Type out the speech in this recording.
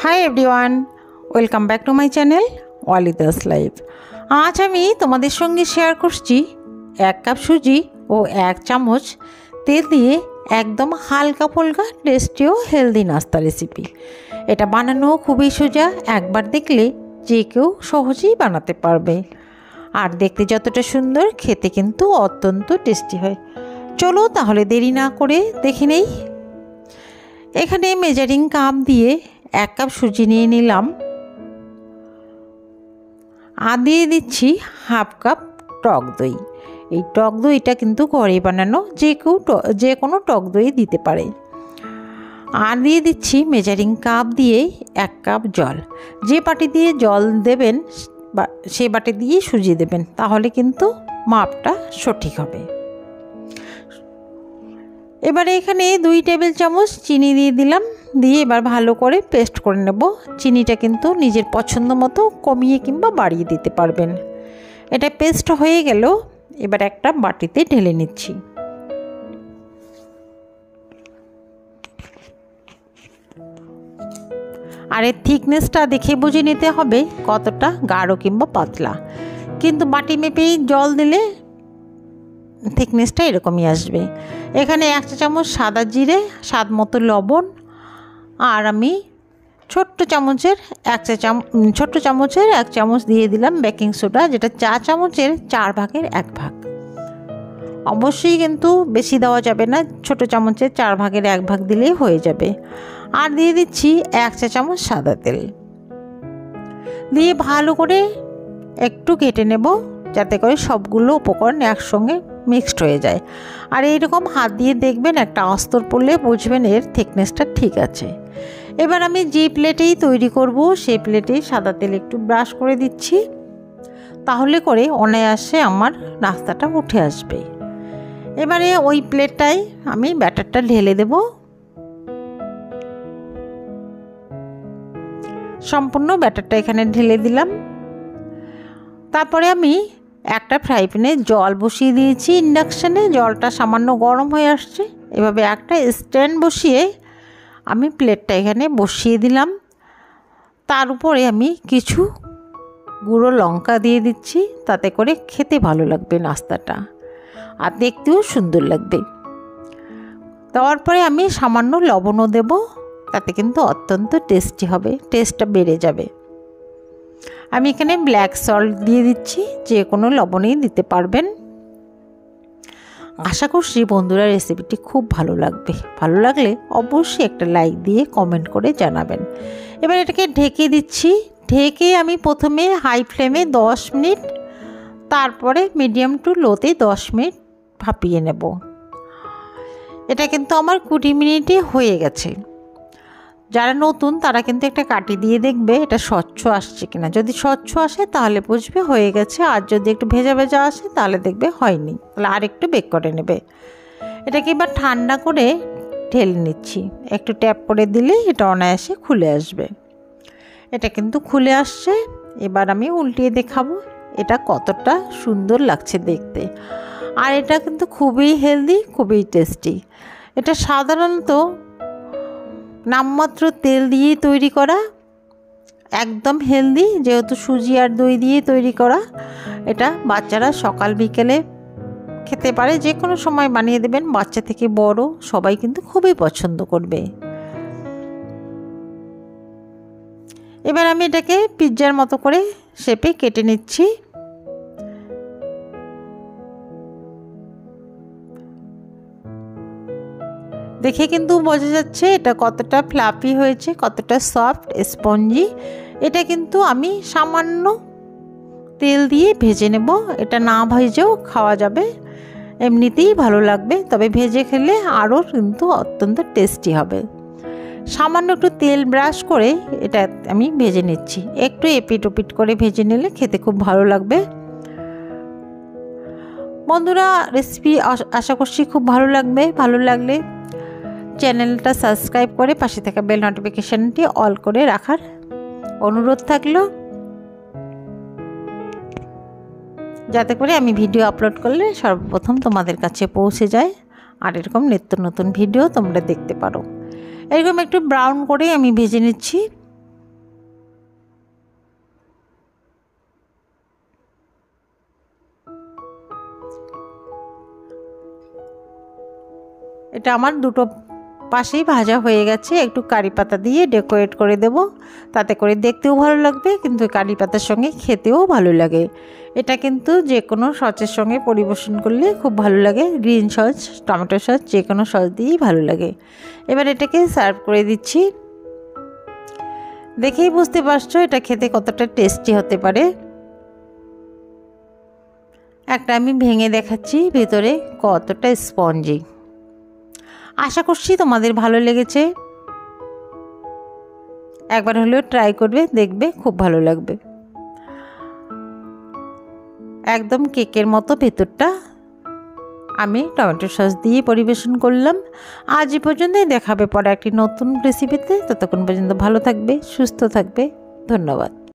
High everyone, welcome back to my channel ওয়ালিদাস life. আজ আমি তোমাদের সঙ্গে শেয়ার করছি 1 কাপ সুজি ও 1 চামচ তেল দিয়ে একদম হালকা ফুলকা টেস্টি ও হেলদি নাস্তা রেসিপি। এটা বানানো খুবই সোজা, একবার দেখলে যে কেউ সহজেই বানাতে পারবে। আর দেখতে যতটা সুন্দর, খেতে কিন্তু অত্যন্ত টেস্টি হয়। চলো তাহলে দেরি না করে দেখে নেই। এখানে মেজারিং কাপ দিয়ে 1 কাপ সুজি নিয়ে নিলাম, আর দিয়ে দিচ্ছি হাফ কাপ টক দই। এই টক দইটা কিন্তু ঘরে বানানো, যে কোনো টক দই দিতে পারে। আর দিয়ে দিচ্ছি মেজারিং কাপ দিয়ে 1 কাপ জল। যে বাটি দিয়ে জল দেবেন বা সে বাটি দিয়ে সুজি দেবেন, তাহলে কিন্তু মাপটা সঠিক হবে। এবারে এখানে 2 টেবিল চামচ চিনি দিয়ে দিলাম, দিয়ে এবার ভালো করে পেস্ট করে নেব। চিনিটা কিন্তু নিজের পছন্দ মতো কমিয়ে কিংবা বাড়িয়ে দিতে পারবেন। এটা পেস্ট হয়ে গেল, এবার একটা বাটিতে ঢেলে নিচ্ছি। আর এর থিকনেসটা দেখে বুঝে নিতে হবে কতটা গাঢ় কিংবা পাতলা, কিন্তু বাটি মেপেই জল দিলে থিকনেসটা এরকমই আসবে। এখানে 1 চা চামচ সাদা জিরে, স্বাদ মতো লবণ, আর আমি ছোট্ট চামচের 1 চামচ দিয়ে দিলাম বেকিং সোডা, যেটা চা চামচের 4 ভাগের 1 ভাগ। অবশ্যই কিন্তু বেশি দেওয়া যাবে না, ছোট চামচের 4 ভাগের 1 ভাগ দিলেই হয়ে যাবে। আর দিয়ে দিচ্ছি 1 চা চামচ সাদা তেল, দিয়ে ভালো করে একটু ঘেটে নেব, যাতে করে সবগুলো উপকরণ একসঙ্গে মিক্সড হয়ে যায়। আর এইরকম হাত দিয়ে দেখবেন একটা আস্তর পড়লে বুঝবেন এর থিকনেসটা ঠিক আছে। এবার আমি যে প্লেটেই তৈরি করব সেই প্লেটেই সাদা তেল একটু ব্রাশ করে দিচ্ছি, তাহলে করে অনায়াসে আমার নাস্তাটা উঠে আসবে। এবারে ওই প্লেটটাই আমি ব্যাটারটা ঢেলে দেব। সম্পূর্ণ ব্যাটারটা এখানে ঢেলে দিলাম। তারপরে আমি একটা ফ্রাই প্যানে জল বসিয়ে দিয়েছি ইন্ডাকশানে। জলটা সামান্য গরম হয়ে আসছে। এভাবে একটা স্ট্যান্ড বসিয়ে আমি প্লেটটা এখানে বসিয়ে দিলাম। তার উপরে আমি কিছু গুঁড়ো লঙ্কা দিয়ে দিচ্ছি, তাতে করে খেতে ভালো লাগবে নাস্তাটা, আর দেখতেও সুন্দর লাগবে। দেওয়ার পরে আমি সামান্য লবণও দেব, তাতে কিন্তু অত্যন্ত টেস্টি হবে, টেস্টটা বেড়ে যাবে। আমি এখানে ব্ল্যাক সল্ট দিয়ে দিচ্ছি, যে কোনো লবণেই দিতে পারবেন। আশা করছি বন্ধুরা রেসিপিটি খুব ভালো লাগবে। ভালো লাগলে অবশ্যই একটা লাইক দিয়ে কমেন্ট করে জানাবেন। এবার এটাকে ঢেকে দিচ্ছি। ঢেকে আমি প্রথমে হাই ফ্লেমে 10 মিনিট, তারপরে মিডিয়াম টু লোতে 10 মিনিট ভাপিয়ে নেব। এটা কিন্তু আমার 20 মিনিটে হয়ে গেছে। যারা নতুন তারা কিন্তু একটা কাঠি দিয়ে দেখবে এটা স্বচ্ছ আসছে কিনা। যদি স্বচ্ছ আসে তাহলে বুঝবে হয়ে গেছে, আর যদি একটু ভেজা ভেজা আসে তাহলে দেখবে হয়নি, তাহলে আর একটু বেক করে নেবে। এটাকে এবার ঠান্ডা করে ঢেলে নিচ্ছি। একটু ট্যাপ করে দিলে এটা অনায়াসে খুলে আসবে। এটা কিন্তু খুলে আসছে। এবার আমি উল্টিয়ে দেখাবো এটা কতটা সুন্দর লাগছে দেখতে। আর এটা কিন্তু খুবই হেলদি, খুবই টেস্টি। এটা সাধারণত নামমাত্র তেল দিয়েই তৈরি করা, একদম হেলদি, যেহেতু সুজি আর দই দিয়ে তৈরি করা। এটা বাচ্চারা সকাল বিকেলে খেতে পারে, যে কোনো সময় বানিয়ে দেবেন, বাচ্চা থেকে বড় সবাই কিন্তু খুবই পছন্দ করবে। এবার আমি এটাকে পিৎজার মতো করে শেপে কেটে নিচ্ছি। দেখে কিন্তু বোঝা যাচ্ছে এটা কতটা ফ্লাফি হয়েছে, কতটা সফট স্পঞ্জি। এটা কিন্তু আমি সামান্য তেল দিয়ে ভেজে নেব। এটা না ভেজেও খাওয়া যাবে, এমনিতেই ভালো লাগবে, তবে ভেজে খেলে আরও কিন্তু অত্যন্ত টেস্টি হবে। সামান্য একটু তেল ব্রাশ করে এটা আমি ভেজে নিচ্ছি। একটু এপিট ওপিট করে ভেজে নিলে খেতে খুব ভালো লাগবে। বন্ধুরা রেসিপি আশা করছি খুব ভালো লাগবে। ভালো লাগলে চ্যানেলটা সাবস্ক্রাইব করে পাশে থাকা বেল নোটিফিকেশানটি অল করে রাখার অনুরোধ থাকলো, যাতে করে আমি ভিডিও আপলোড করলে সর্বপ্রথম তোমাদের কাছে পৌঁছে যায়, আর এরকম নিত্য নতুন ভিডিও তোমরা দেখতে পারো। এরকম একটু ব্রাউন করে আমি ভেজে নিচ্ছি। এটা আমার দুটো পাশেই ভাজা হয়ে গেছে। একটু কারি পাতা দিয়ে ডেকোরেট করে দেব, তাতে করে দেখতেও ভালো লাগবে, কিন্তু কারি পাতার সঙ্গে খেতেও ভালো লাগে। এটা কিন্তু যে কোনো সসের সঙ্গে পরিবেশন করলে খুব ভালো লাগে। গ্রিন সস, টমেটো সস, যে কোনো সস দিয়েই ভালো লাগে। এবার এটাকে সার্ভ করে দিচ্ছি। দেখেই বুঝতে পারছো এটা খেতে কতটা টেস্টি হতে পারে। একটা আমি ভেঙে দেখাচ্ছি, ভেতরে কতটা স্পঞ্জি। আশা করছি তোমাদের ভালো লেগেছে। একবার হলেও ট্রাই করবে, দেখবে খুব ভালো লাগবে। একদম কেকের মতো ভেতরটা। আমি টমেটো সস দিয়ে পরিবেশন করলাম। আজ এই পর্যন্তই, দেখাবে পরে একটি নতুন রেসিপিতে। ততক্ষণ পর্যন্ত ভালো থাকবে, সুস্থ থাকবে। ধন্যবাদ।